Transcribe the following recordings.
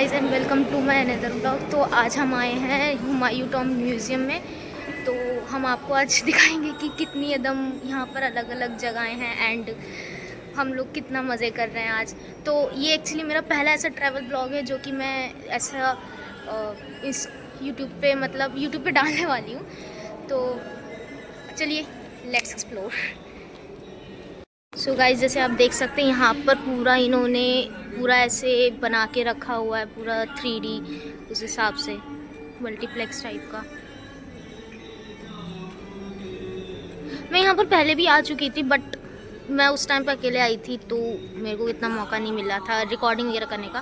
Guys and welcome to my another blog. तो आज हम आए हैं हुमायूं टॉम्ब म्यूज़ियम में। तो हम आपको आज दिखाएंगे कि कितनी एकदम यहाँ पर अलग अलग जगहें हैं एंड हम लोग कितना मज़े कर रहे हैं आज। तो ये एक्चुअली मेरा पहला ऐसा ट्रैवल ब्लॉग है जो कि मैं ऐसा इस यूट्यूब पे डालने वाली हूँ। तो चलिए लेट्स एक्सप्लोर। सो गाइस, जैसे आप देख सकते हैं यहाँ पर पूरा इन्होंने पूरा ऐसे बना के रखा हुआ है, पूरा 3D उस हिसाब से मल्टीप्लेक्स टाइप का। मैं यहाँ पर पहले भी आ चुकी थी बट मैं उस टाइम पर अकेले आई थी तो मेरे को इतना मौका नहीं मिला था रिकॉर्डिंग वगैरह करने का।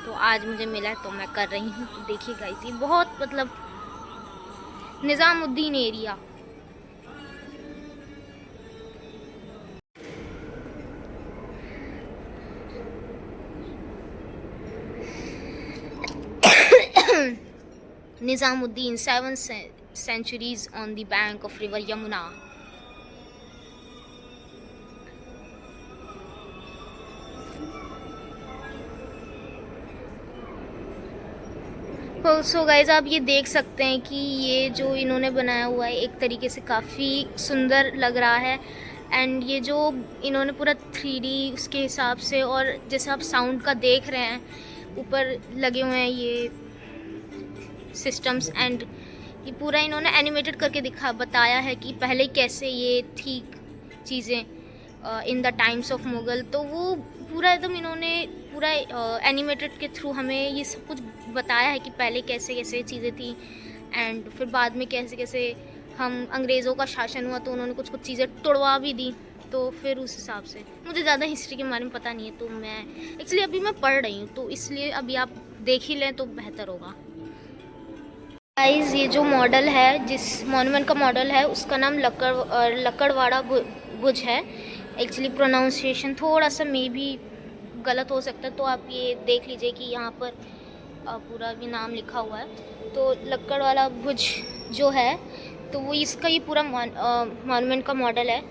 तो आज मुझे मिला है तो मैं कर रही हूँ। तो देखिए गाइस, ये बहुत Nizamuddin area. Nizamuddin, 7 centuries on the bank of river Yamuna. So guys, आप ये देख सकते हैं कि ये जो इन्होंने बनाया हुआ है एक तरीके से काफ़ी सुंदर लग रहा है। एंड ये जो इन्होंने पूरा 3D उसके हिसाब से, और जैसे आप साउंड का देख रहे हैं ऊपर लगे हुए हैं ये सिस्टम्स, एंड ये पूरा इन्होंने एनिमेटेड करके बताया है कि पहले कैसे ये थी चीज़ें in the times of Mughal. तो वो पूरा एकदम इन्होंने पूरा एनिमेटेड के थ्रू हमें ये सब कुछ बताया है कि पहले कैसे कैसे चीज़ें थी एंड फिर बाद में कैसे कैसे हम अंग्रेज़ों का शासन हुआ तो उन्होंने कुछ कुछ चीज़ें तोड़वा भी दी। तो फिर उस हिसाब से मुझे ज़्यादा हिस्ट्री के बारे में पता नहीं है, तो मैं एक्चुअली अभी मैं पढ़ रही हूँ तो इसलिए अभी आप देख ही लें तो बेहतर होगा। गाइस, ये जो मॉडल है, जिस मॉन्यूमेंट का मॉडल है उसका नाम लक्कड़वाड़ा भुज है। एक्चुअली प्रोनाउंसिएशन थोड़ा सा मे भी गलत हो सकता है, तो आप ये देख लीजिए कि यहाँ पर पूरा भी नाम लिखा हुआ है। तो लक्कड़वाला भुज जो है तो वो इसका ये पूरा मॉन्यूमेंट का मॉडल है।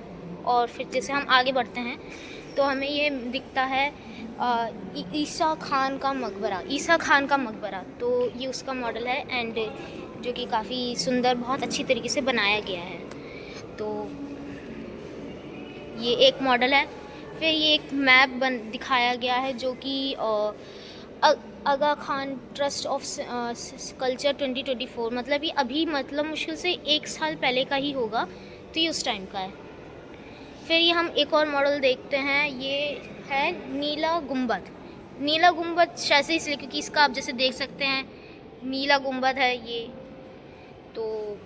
और फिर जैसे हम आगे बढ़ते हैं तो हमें ये दिखता है ईसा खान का मकबरा। तो ये उसका मॉडल है एंड जो कि काफ़ी सुंदर, बहुत अच्छी तरीके से बनाया गया है। तो ये एक मॉडल है। फिर ये एक मैप दिखाया गया है जो कि आगा खान ट्रस्ट ऑफ कल्चर 2024, मतलब ये अभी मुश्किल से 1 साल पहले का ही होगा, तो ये उस टाइम का है। फिर ये हम एक और मॉडल देखते हैं, ये है नीला गुंबद शायद से इसलिए क्योंकि इसका आप जैसे देख सकते हैं नीला गुंबद है ये। तो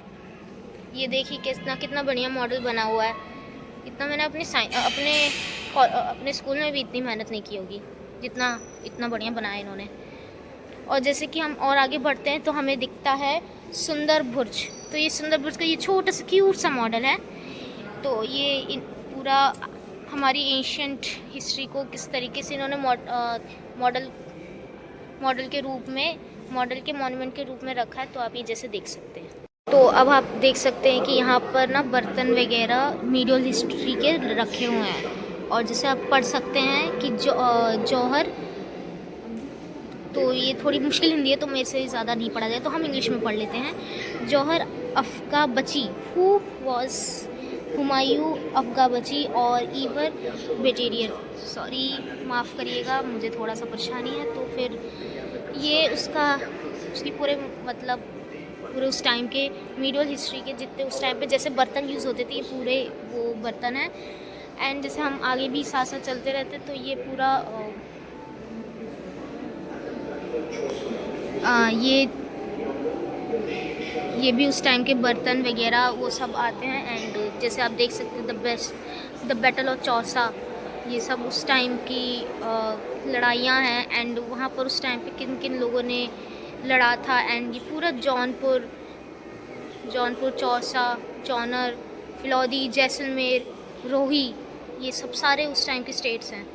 ये देखिए कितना बढ़िया मॉडल बना हुआ है। इतना मैंने अपने स्कूल में भी इतनी मेहनत नहीं की होगी जितना इतना बढ़िया बनाया इन्होंने। और जैसे कि हम और आगे बढ़ते हैं तो हमें दिखता है सुंदर बुर्ज। तो ये सुंदर बुर्ज का ये छोटा सा क्यूट सा मॉडल है। तो ये पूरा हमारी एंशिएंट हिस्ट्री को किस तरीके से इन्होंने मॉडल के मॉन्यूमेंट के रूप में रखा है, तो आप ये जैसे देख सकते हैं। तो अब आप देख सकते हैं कि यहाँ पर ना बर्तन वगैरह मीडियल हिस्ट्री के रखे हुए हैं। और जैसे आप पढ़ सकते हैं कि जौहर, तो ये थोड़ी मुश्किल हिंदी है तो मेरे से ज़्यादा नहीं पढ़ा जाए तो हम इंग्लिश में पढ़ लेते हैं। जौहर अफ़गाबची, हु वॉज हुमायूं अफ़गाबची और ईवर बेटेरियर, सॉरी माफ़ करिएगा मुझे थोड़ा सा परेशानी है। तो फिर ये उसकी पूरे उस टाइम के मीडियल हिस्ट्री के जितने उस टाइम पे जैसे बर्तन यूज़ होते थे, ये पूरे वो बर्तन है। एंड जैसे हम आगे भी साथ साथ चलते रहते तो ये पूरा ये भी उस टाइम के बर्तन वगैरह वो सब आते हैं। एंड जैसे आप देख सकते हैं द बैटल ऑफ चौसा, ये सब उस टाइम की लड़ाइयाँ हैं एंड वहाँ पर उस टाइम पे किन किन लोगों ने लड़ा था। एंड ये पूरा जौनपुर, चौसा, चौनर, फिलौदी, जैसलमेर, रोही, ये सब सारे उस टाइम के स्टेट्स हैं।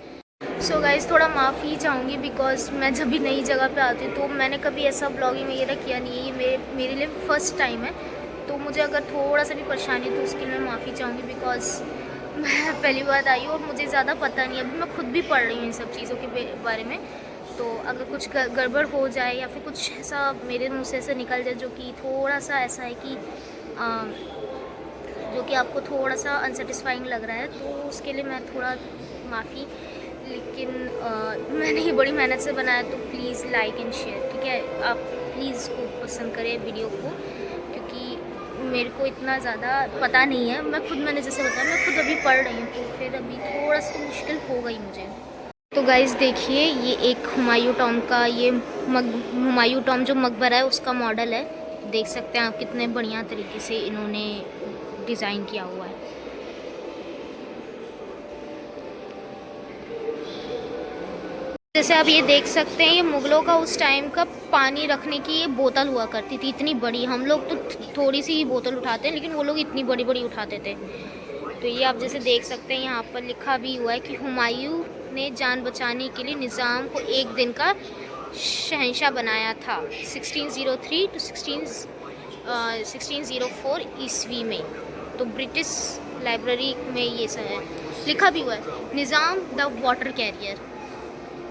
सो गाइज़, थोड़ा माफ़ी चाहूँगी बिकॉज मैं जब भी नई जगह पे आती हूँ तो मैंने कभी ऐसा ब्लॉगिंग वगैरह किया नहीं है, ये मेरे लिए फर्स्ट टाइम है। तो मुझे अगर थोड़ा सा भी परेशानी तो उसके लिए मैं माफ़ी चाहूँगी बिकॉज मैं पहली बार आई हूँ और मुझे ज़्यादा पता नहीं है। अभी मैं खुद भी पढ़ रही हूँ इन सब चीज़ों के बारे में। तो अगर कुछ गड़बड़ हो जाए या फिर कुछ ऐसा मेरे मुंह से ऐसा निकल जाए जो कि थोड़ा सा ऐसा है कि जो कि आपको थोड़ा सा अनसेटिस्फाइंग लग रहा है, तो उसके लिए मैं थोड़ा माफ़ी। लेकिन मैंने ये बड़ी मेहनत से बनाया, तो प्लीज़ लाइक एंड शेयर, ठीक है। आप प्लीज़ इसको पसंद करें वीडियो को, क्योंकि मेरे को इतना ज़्यादा पता नहीं है। मैंने जैसे बताया, मैं खुद अभी पढ़ रही हूँ, तो फिर अभी थोड़ा सा मुश्किल हो गई मुझे। तो गाइज़ देखिए, ये एक हुमायूं टॉम का ये हुमायूं टॉम जो मकबरा है उसका मॉडल है। देख सकते हैं आप कितने बढ़िया तरीके से इन्होंने डिज़ाइन किया हुआ है। जैसे आप ये देख सकते हैं, ये मुग़लों का उस टाइम का पानी रखने की ये बोतल हुआ करती थी, इतनी बड़ी। हम लोग तो थोड़ी सी बोतल उठाते हैं, लेकिन वो लोग इतनी बड़ी बड़ी उठाते थे। तो ये आप जैसे देख सकते हैं, यहाँ पर लिखा भी हुआ है कि हुमायूं ने जान बचाने के लिए निज़ाम को एक दिन का शहंशाह बनाया था 1603 to 1604 ईस्वी में। तो ब्रिटिश लाइब्रेरी में ये सब है, लिखा भी हुआ है, निज़ाम द वाटर कैरियर।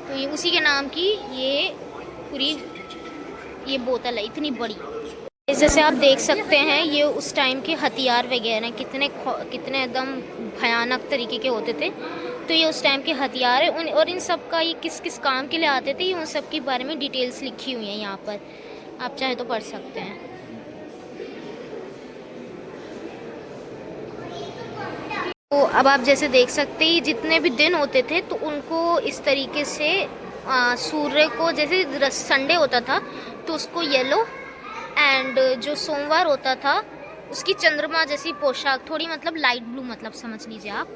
तो ये उसी के नाम की ये पूरी ये बोतल है, इतनी बड़ी। जैसे आप देख सकते हैं, ये उस टाइम के हथियार वगैरह कितने एकदम भयानक तरीके के होते थे। तो ये उस टाइम के हथियार है और इन सब का ये किस किस काम के लिए आते थे, ये उन सब के बारे में डिटेल्स लिखी हुई हैं यहाँ पर, आप चाहे तो पढ़ सकते हैं। तो अब आप जैसे देख सकते हैं, जितने भी दिन होते थे तो उनको इस तरीके से सूर्य को, जैसे संडे होता था तो उसको येलो, एंड जो सोमवार होता था उसकी चंद्रमा जैसी पोशाक, थोड़ी मतलब लाइट ब्लू, मतलब समझ लीजिए आप।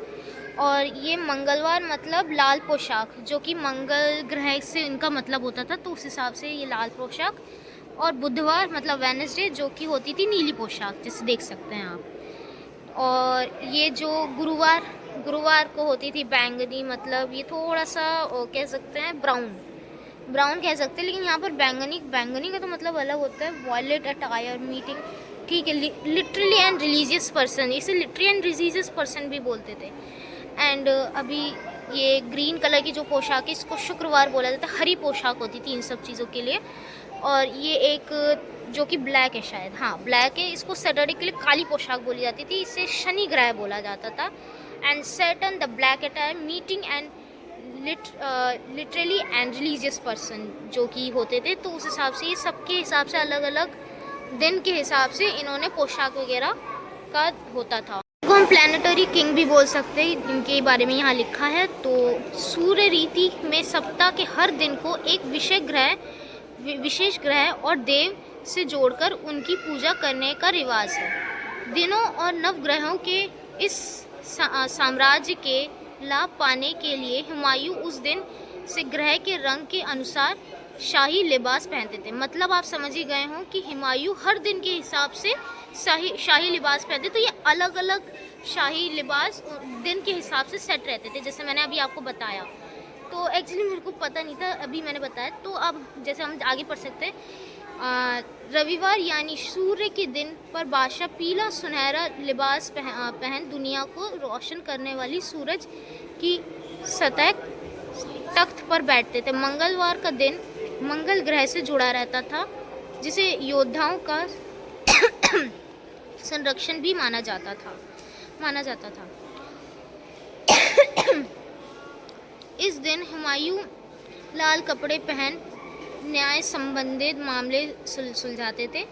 और ये मंगलवार मतलब लाल पोशाक, जो कि मंगल ग्रह से इनका मतलब होता था, तो उस हिसाब से ये लाल पोशाक। और बुधवार मतलब वेडनेसडे, जो कि होती थी नीली पोशाक, जैसे देख सकते हैं आप। और ये जो गुरुवार को होती थी बैंगनी, मतलब ये थोड़ा सा कह सकते हैं ब्राउन कह सकते हैं, लेकिन यहाँ पर बैंगनी का तो मतलब अलग होता है। वॉयलेट अटायर मीटिंग, ठीक है। लिटरली एंड रिलीजियस पर्सन, इसे लिटरली एंड रिलीजियस पर्सन भी बोलते थे। एंड अभी ये ग्रीन कलर की जो पोशाक है, इसको शुक्रवार बोला जाता है, हरी पोशाक होती थी इन सब चीज़ों के लिए। और ये एक जो कि ब्लैक है शायद, हाँ ब्लैक है, इसको सैटरडे के लिए काली पोशाक बोली जाती थी, इसे शनि ग्रह बोला जाता था। And Saturn the black attire meeting and literally and religious person जो कि होते थे। तो उस हिसाब से ये सबके हिसाब से अलग अलग दिन के हिसाब से इन्होंने पोशाक वगैरह का होता था। इनको हम प्लानिटरी किंग भी बोल सकते हैं, इनके बारे में यहाँ लिखा है। तो सूर्य रीति में सप्ताह के हर दिन को एक विशेष ग्रह और देव से जोड़कर उनकी पूजा करने का रिवाज है। दिनों और नवग्रहों के इस साम्राज्य के लाभ पाने के लिए हुमायूं उस दिन से ग्रह के रंग के अनुसार शाही लिबास पहनते थे। मतलब आप समझ ही गए हों कि हुमायूं हर दिन के हिसाब से शाही लिबास पहनते, तो ये अलग अलग शाही लिबास दिन के हिसाब से सेट रहते थे, जैसे मैंने अभी आपको बताया। तो एक्चुअली मेरे को पता नहीं था, अभी मैंने बताया। तो अब जैसे हम आगे पढ़ सकते हैं, रविवार यानी सूर्य के दिन पर बादशाह पीला सुनहरा लिबास पहन दुनिया को रोशन करने वाली सूरज की सतह तख्त पर बैठते थे। मंगलवार का दिन मंगल ग्रह से जुड़ा रहता था, जिसे योद्धाओं का संरक्षण भी माना जाता था। इस दिन हुमायूं लाल कपड़े पहन न्याय संबंधित मामले सुलझाते थे।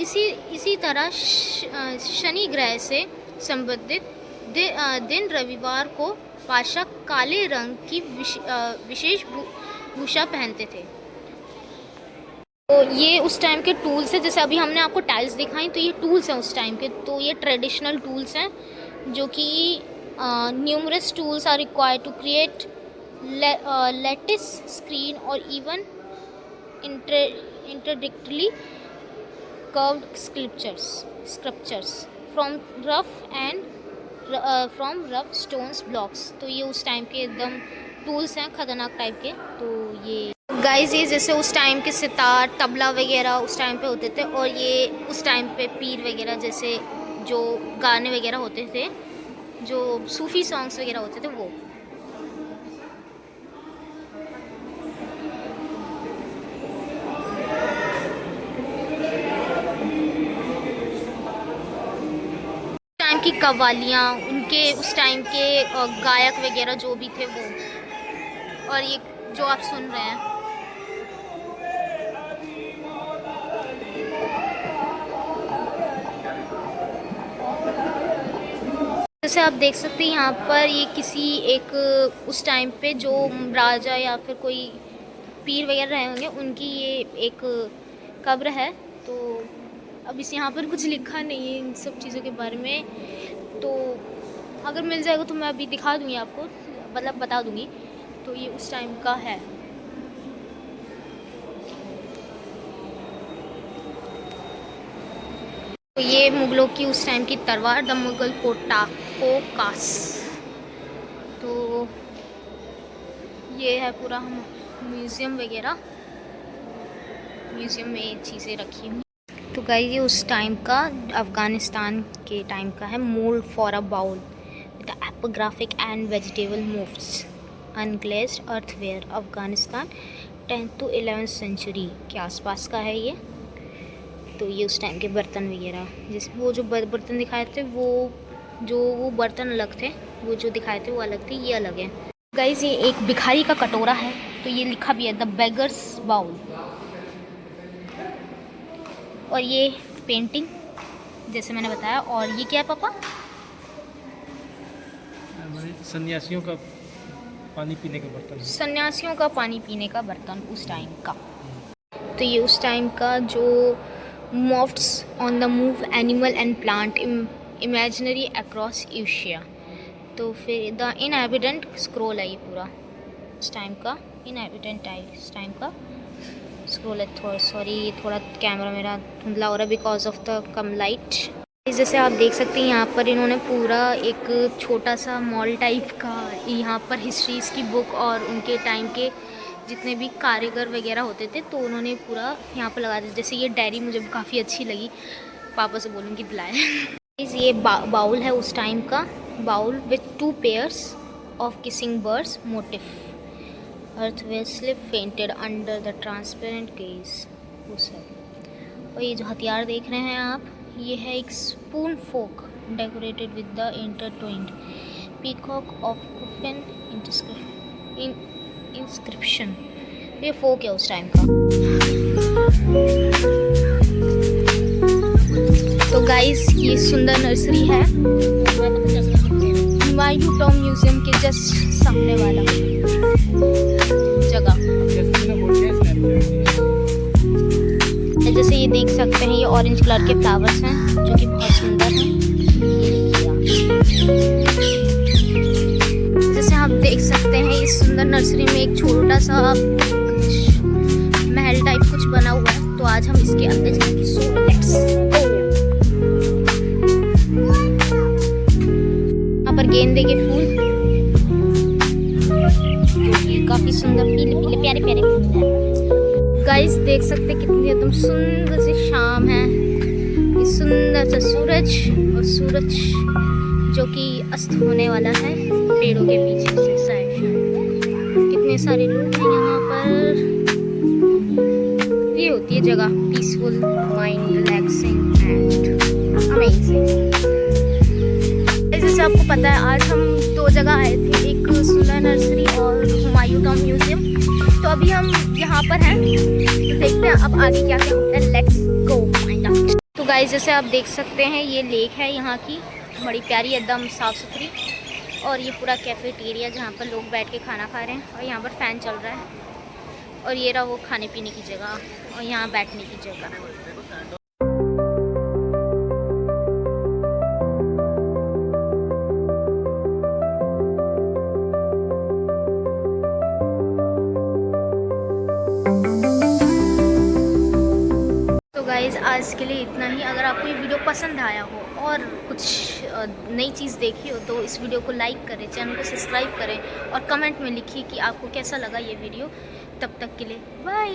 इसी तरह शनि ग्रह से संबंधित दिन रविवार को बादशाह काले रंग की विशेष भूषा पहनते थे। तो ये उस टाइम के टूल्स हैं, जैसे अभी हमने आपको टाइल्स दिखाई, तो ये टूल्स हैं उस टाइम के। तो ये ट्रेडिशनल टूल्स हैं, जो कि numerous tools are required to create lattice screen or even interdictly curved sculptures from rough stones blocks। तो ये उस टाइम के एकदम टूल्स हैं, खतरनाक टाइप के। तो ये गाइस, ये जैसे उस टाइम के सितार तबला वगैरह उस टाइम पे होते थे, और ये उस टाइम पे पीर वगैरह जैसे जो गाने वगैरह होते थे, जो सूफ़ी सॉन्ग्स वगैरह होते थे, वो की कव्वालियाँ, उनके उस टाइम के गायक वगैरह जो भी थे वो, और ये जो आप सुन रहे हैं। जैसे आप देख सकते हैं यहाँ पर ये किसी एक उस टाइम पे जो राजा या फिर कोई पीर वगैरह रहे होंगे उनकी ये एक कब्र है। तो अब इस यहाँ पर कुछ लिखा नहीं है इन सब चीज़ों के बारे में, तो अगर मिल जाएगा तो मैं अभी दिखा दूँगी आपको, मतलब बता दूँगी। तो ये उस टाइम का है। तो ये मुग़लों की उस टाइम की तलवार, द मुग़ल कोकास। तो ये है पूरा हम म्यूज़ियम वगैरह, म्यूज़ियम में चीज़ें रखी हुई। तो गाइस ये उस टाइम का अफ़गानिस्तान के टाइम का है। Mould for a bowl with epigraphic and vegetable motifs unglazed earthenware, Afghanistan 10th to 11th century के आसपास का है ये। तो ये उस टाइम के बर्तन वगैरह, जिसमें वो जो बर्तन दिखाए थे वो बर्तन अलग थे, वो जो दिखाए थे वो अलग थे, ये अलग है। गाइस ये एक भिखारी का कटोरा है, तो ये लिखा भी है द बेगर्स बाउल। और ये पेंटिंग जैसे मैंने बताया। और ये क्या है पापा? सन्यासियों का पानी पीने का बर्तन। सन्यासियों का पानी पीने का बर्तन उस टाइम का। तो ये उस टाइम का जो motifs on the move animal and plant imagery across Asia. तो फिर द इनहैबिटेंट स्क्रोल है ये पूरा उस टाइम का, इनहैबिटेंट है इस टाइम का स्क्रोल है। थोड़ा सॉरी, थोड़ा कैमरा मेरा धुंधला हो रहा है because of the come light. जैसे आप देख सकते हैं यहाँ पर इन्होंने पूरा एक छोटा सा मॉल टाइप का, यहाँ पर हिस्ट्रीज की बुक और उनके टाइम के जितने भी कारीगर वगैरह होते थे तो उन्होंने पूरा यहाँ पर लगा दिया। जैसे ये डायरी मुझे काफ़ी अच्छी लगी, पापा से बोलूँगी दिलाए। ये बाउल है उस टाइम का, bowl with 2 pairs of kissing birds motif, earthwardly painted under the transparent gaze। और ये जो हथियार देख रहे हैं आप, ये है एक spoon fork decorated with the intertwined peacock of Kufic inscription. ये फोक है उस टाइम का। तो गाइस ये सुंदर नर्सरी है हुमायूं टॉम म्यूजियम के जस्ट सामने वाला जगह। जैसे ये देख सकते हैं ये ऑरेंज कलर के फ्लावर्स हैं जो कि बहुत सुंदर हैं। जैसे आप देख सकते हैं इस सुंदर नर्सरी में एक छोटा सा महल टाइप कुछ बना हुआ है, तो आज हम इसके अंदर जाएंगे। So let's go. यहाँ पर गेंदे के फूल जो कि काफी सुंदर पीले पीले प्यारे प्यारे फूल हैं। गाइस देख सकते हैं कितनी एकदम सुंदर सी शाम है। ये सुंदर सा सूरज, और सूरज जो कि अस्त होने वाला है पेड़ों के पीछे से साइड। कितने सारे लोग हैं यहाँ पर। ये होती है जगह peaceful, mind relaxing and amazing. जैसे आपको पता है आज हम 2 जगह आए थे, एक सुंदर नर्सरी और हुमायूं टॉम म्यूजियम। तो अभी हम यहाँ पर हैं, तो देखते हैं अब आगे क्या क्या होता है। Let's go find out. तो गाइस जैसे आप देख सकते हैं ये लेक है यहाँ की, बड़ी प्यारी एकदम साफ़ सुथरी। और ये पूरा कैफेटेरिया जहाँ पर लोग बैठ के खाना खा रहे हैं, और यहाँ पर फ़ैन चल रहा है। और ये रहा वो खाने पीने की जगह, और यहाँ बैठने की जगह। तो गाइज़ आज के लिए इतना ही। अगर आपको ये वीडियो पसंद आया हो और कुछ नई चीज़ देखी हो तो इस वीडियो को लाइक करें, चैनल को सब्सक्राइब करें और कमेंट में लिखिए कि आपको कैसा लगा ये वीडियो। तब तक के लिए बाय।